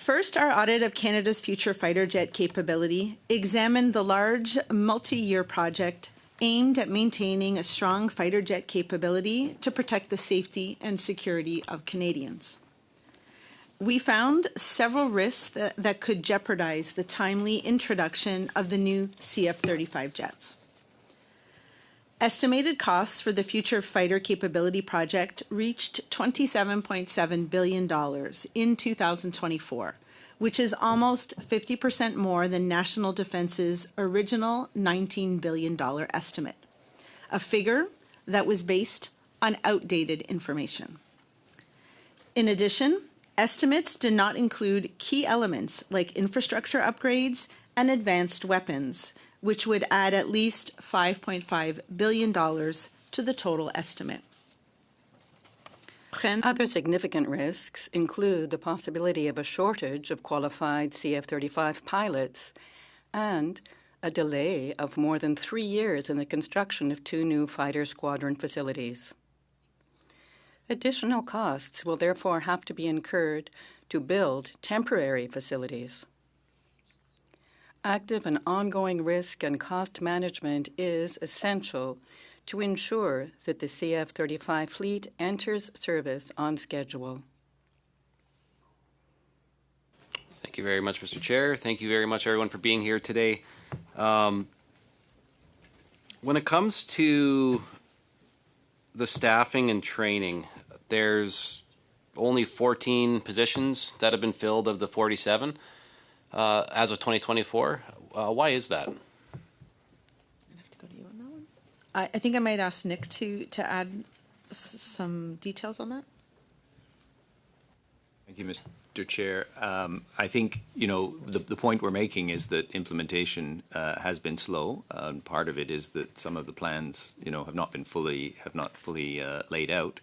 First, our audit of Canada's future fighter jet capability examined the large multi-year project aimed at maintaining a strong fighter jet capability to protect the safety and security of Canadians. We found several risks that could jeopardize the timely introduction of the new CF-35 jets. Estimated costs for the Future Fighter Capability Project reached $27.7 billion in 2024, which is almost 50% more than National Defense's original $19 billion estimate, a figure that was based on outdated information. In addition, estimates did not include key elements like infrastructure upgrades and advanced weapons, which would add at least $5.5 billion to the total estimate. Other significant risks include the possibility of a shortage of qualified CF-35 pilots and a delay of more than 3 years in the construction of 2 new fighter squadron facilities. Additional costs will therefore have to be incurred to build temporary facilities. Active and ongoing risk and cost management is essential to ensure that the CF-35 fleet enters service on schedule. Thank you very much, Mr. Chair. Thank you very much, everyone, for being here today. When it comes to the staffing and training, there's only 14 positions that have been filled of the 47 as of 2024. Why is that? I think I might ask Nick to add some details on that. Thank you, Mr. Chair. I think, the point we're making is that implementation has been slow. Part of it is that some of the plans, have not fully laid out,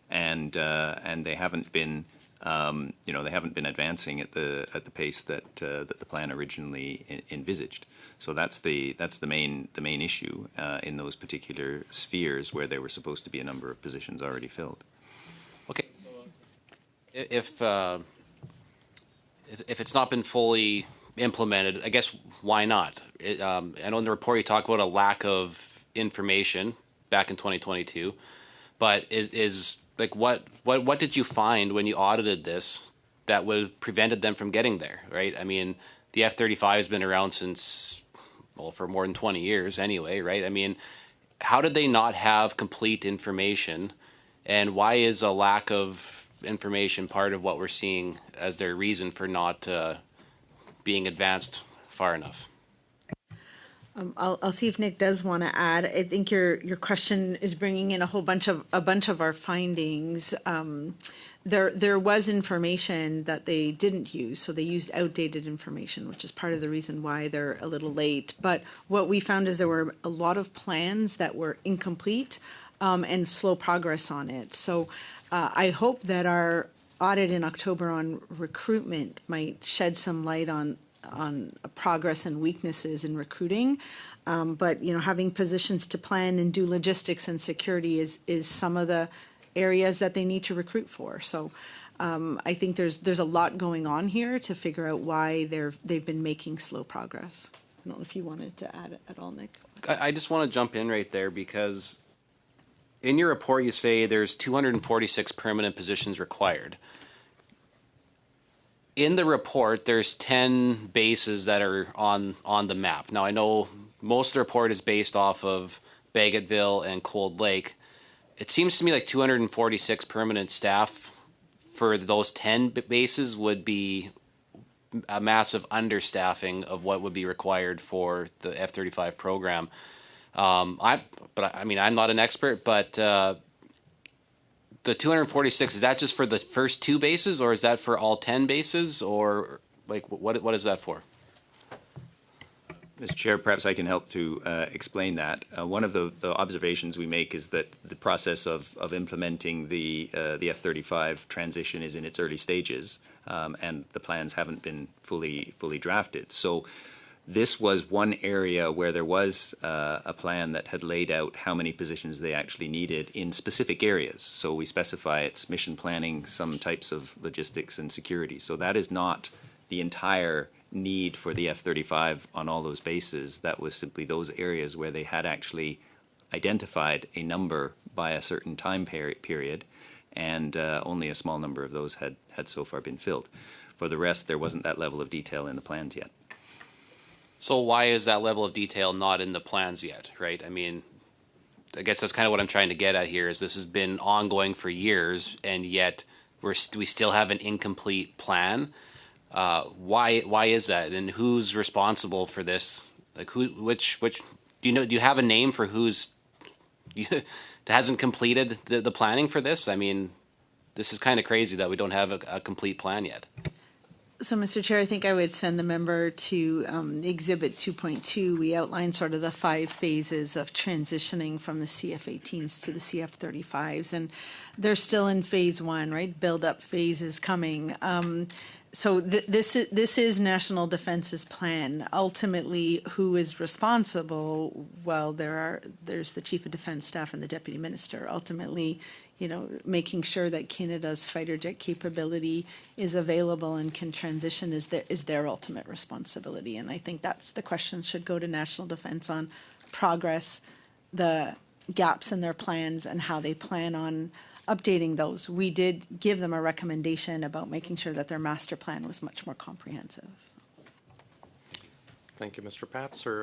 and they haven't been, they haven't been advancing at the pace that the plan originally envisaged. So that's the main issue in those particular spheres where there were supposed to be a number of positions already filled. Okay. If it's not been fully implemented, I guess why not? I know in the report you talk about a lack of information back in 2022, but is like what did you find when you audited this that would have prevented them from getting there, right? I mean, the F-35 has been around for more than 20 years anyway, right? I mean, how did they not have complete information, and why is a lack of information part of what we're seeing as their reason for not being advanced far enough? I'll see if Nick does want to add. I think your question is bringing in a bunch of our findings. There was information that they didn't use, so they used outdated information, which is part of the reason why they're a little late. But what we found is there were a lot of plans that were incomplete and slow progress on it. So I hope that our audit in October on recruitment might shed some light on progress and weaknesses in recruiting. But, having positions to plan and do logistics and security is some of the areas that they need to recruit for. So I think there's a lot going on here to figure out why they've been making slow progress. I don't know if you wanted to add at all, Nick. I just want to jump in right there because in your report you say there's 246 permanent positions required. In the report, there's 10 bases that are on the map. Now, I know most of the report is based off of Bagotville and Cold Lake. It seems to me like 246 permanent staff for those 10 bases would be a massive understaffing of what would be required for the F-35 program. I'm not an expert, but the 246, is that just for the first 2 bases, or is that for all 10 bases, or like what is that for? Mr. Chair, perhaps I can help to explain that. One of the observations we make is that the process of implementing the F-35 transition is in its early stages, and the plans haven't been fully drafted. So this was one area where there was a plan that had laid out how many positions they actually needed in specific areas. So we specify it's mission planning, some types of logistics and security. So that is not the entire need for the F-35 on all those bases. That was simply those areas where they had actually identified a number by a certain time period, and only a small number of those had so far been filled. For the rest, there wasn't that level of detail in the plans yet. So why is that level of detail not in the plans yet, right? I mean, I guess that's kind of what I'm trying to get at here, is this has been ongoing for years, and yet we still have an incomplete plan. Why is that, and who's responsible for this? Like, which do you have a name for who's hasn't completed the planning for this? I mean, this is kind of crazy that we don't have a complete plan yet. So, Mr. Chair, I think I would send the member to Exhibit 2.2. We outlined sort of the 5 phases of transitioning from the CF-18s to the CF-35s, and they're still in phase 1, right? Build-up phase is coming. So this is National Defense's plan. Ultimately, who is responsible? Well, there's the Chief of Defense Staff and the Deputy Minister. Ultimately, making sure that Canada's fighter jet capability is available and can transition is their ultimate responsibility. And I think that's the question should go to National Defense on progress, the gaps in their plans, and how they plan on updating those. We did give them a recommendation about making sure that their master plan was much more comprehensive. Thank you, Mr. Patzer.